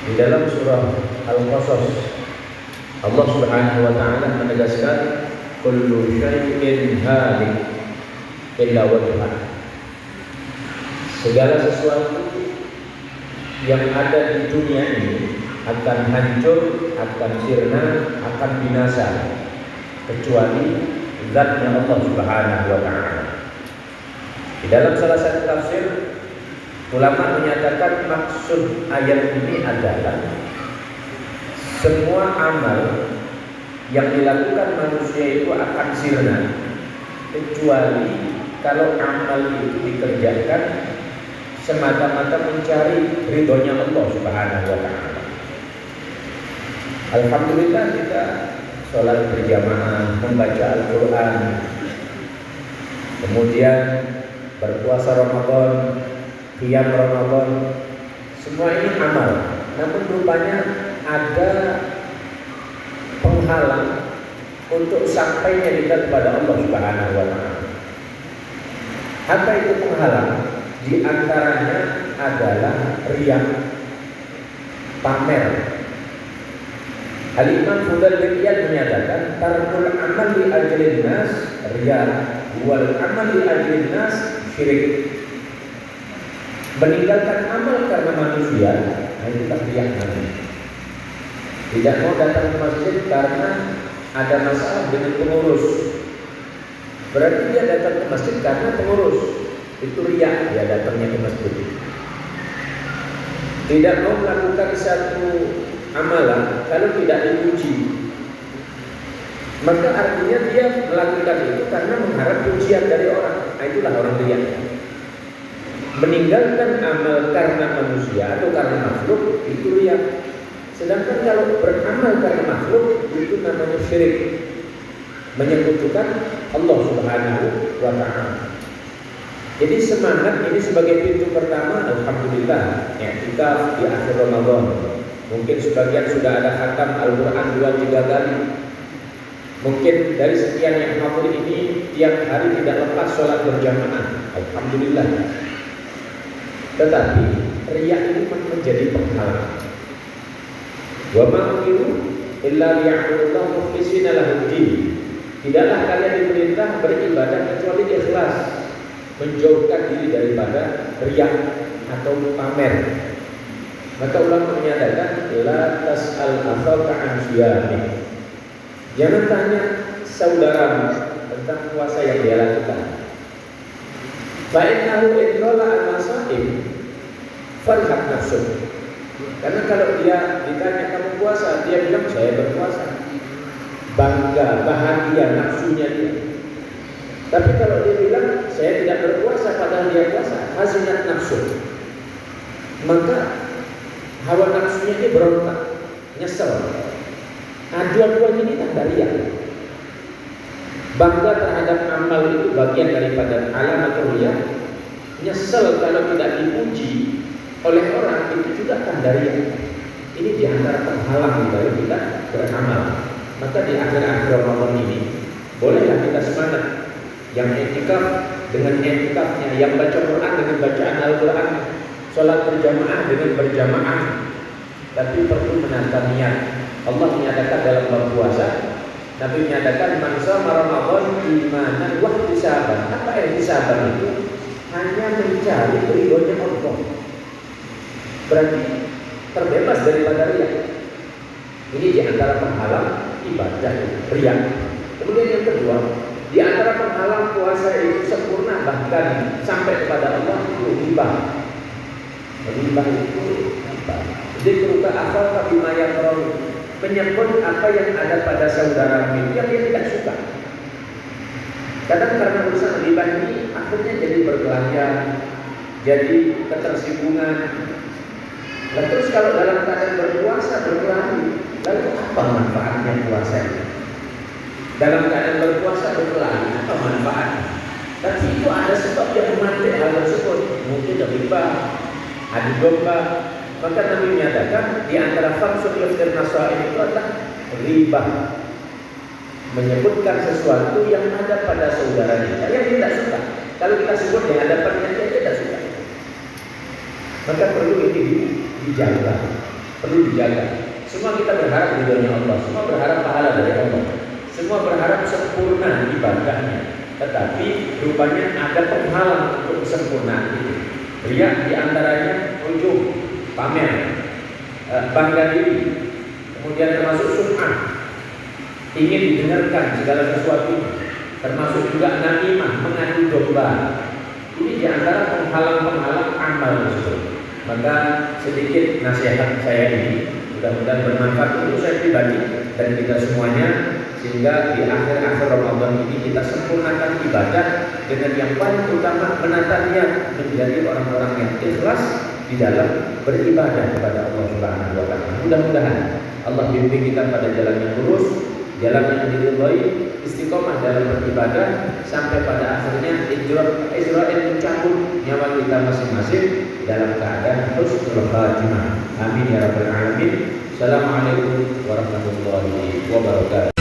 Di dalam surah Al-Qasas, Allah Subhanahu wa taala menegaskan kullu syai'in halik illa wajhah. Segala sesuatu yang ada di dunia ini akan hancur, akan sirna, akan binasa kecuali zatnya Allah Subhanahu wa taala. Di dalam salah satu tafsir, ulama menyatakan maksud ayat ini adalah semua amal yang dilakukan manusia itu akan sirna kecuali kalau amal itu dikerjakan semata-mata mencari ridhonya Allah Subhanahu wa taala. Alhamdulillah kita sholat berjamaah, membaca Al-Quran, kemudian berpuasa Ramadan, qiyam Ramadan, semua ini amal. Namun rupanya ada penghalang untuk sampainya kita kepada Allah Subhanahu wa taala. Apa itu penghalang? Di antaranya adalah riya, pamer. Al-Imam Fudail bin Iyad menyatakan tarkul amal li ajlin nas riya wal amal li ajlin nas syirik. Meninggalkan amal karena manusia, itu riya namanya. Tidak mau datang ke masjid karena ada masalah dengan pengurus, berarti dia datang ke masjid karena pengurus. Itu riya, dia datangnya ke masjid. Tidak mau melakukan satu amalan kalau tidak dipuji, maka artinya dia melakukan itu karena mengharap pujian dari orang. Itulah orang riya. Meninggalkan amal karena manusia atau karena makhluk itu riya. Sedangkan kalau beramal karena makhluk itu namanya syirik, menyekutukan Allah Subhanahu wa taala. Jadi semangat ini sebagai pintu pertama, alhamdulillah, i'tikaf di akhir Ramadan. Mungkin sebagian sudah ada khatam Al-Quran 2-3 kali. Mungkin dari sekian yang hadir ini tiap hari tidak lepas sholat berjamaah, alhamdulillah. Tetapi riya ini menjadi penghalang. Wa ma umiru illa liya'budullaha mukhlishina lahud-din. Tidaklah kalian diperintah beribadah kecuali ikhlas, menjauhkan diri daripada riya atau pamer. Maka ulama menyatakan la tas'al akhaka an siyami. Jangan tanya saudaramu tentang puasa yang dia lakukan. Fa innahu in qala an-nasaim farhat nafsuh. Karena kalau dia ditanya kamu puasa, dia bilang saya berpuasa. Bangga, bahagia nafsunya dia. Tapi kalau dia bilang saya tidak berpuasa padahal dia puasa, hazinat nafsu, maka hawa nafsunya dia berontak, nyesel. Dua-duanya ini tanda riya. Bangga terhadap amal itu bagian daripada alamat riya. Nyesel kalau tidak dipuji oleh orang itu juga tanda riya. Ini diantara penghalang dari kita beramal. Maka di akhir-akhir Ramadan ini bolehlah kita semangat. Yang i'tikaf dengan i'tikafnya, yang baca Quran dengan bacaan Al-Quran, sholat berjamaah dengan berjamaah. Tapi perlu menata niat. Allah menyatakan dalam bab puasa, Nabi menyatakan man shoma Ramadan imanan wa ihtisaban. Apa ihtisaban itu? Hanya mencari ridhonya Allah. Berarti terbebas daripada riya. Ini di antara penghalang ibadah riya. Kemudian yang kedua, di antara penghalang puasa itu sempurna bahkan sampai kepada Allah itu riba. Riba itu apa? Dzikruka akhaka bima yakrahu, menyebut apa yang ada pada saudara yang dia tidak suka. Kadang karena urusan riba ini akhirnya jadi berbelanja, jadi ketersinggungan. Lalu terus kalau dalam keadaan berpuasa berkelahi, lalu apa manfaatnya puasa ini? Dalam keadaan berpuasa berkelahi, apa manfaatnya? Tapi itu ada sebab yang memantik hal tersebut. Mungkin riba, adu domba. Maka Nabi menyatakan di antara faktor iftir nasa'in itu adalah riba, menyebutkan sesuatu yang ada pada saudaranya yang tidak suka. Kalau kita sebut di hadapannya dia tidak suka, maka perlu ini dijaga. perlu dijaga. Semua kita berharap ridhonya Allah, semua berharap pahala dari Allah, semua berharap sempurna ibadahnya. Tetapi rupanya ada penghalang untuk kesempurnaan itu. Riya diantaranya ujub, pamer, bangga diri, kemudian termasuk sum'ah, ingin didengarkan segala sesuatu, termasuk juga namimah, mengadu domba. Ini diantara penghalang-penghalang amal tersebut. Maka sedikit nasihat saya ini mudah-mudahan bermanfaat untuk saya pribadi dan kita semuanya, sehingga di akhir-akhir Ramadan ini kita sempurnakan ibadah dengan yang paling utama, menata niat menjadi orang-orang yang ikhlas di dalam beribadah kepada Allah Subhanahu wa taala. Mudah-mudahan Allah bimbing kita pada jalan yang lurus, jalan yang diridhoi, istiqomah dalam beribadah sampai pada akhirnya Israel mencabut nyawa kita masing-masing dalam keadaan husnul khatimah. Amin ya rabbal alamin. Assalamualaikum warahmatullahi wabarakatuh.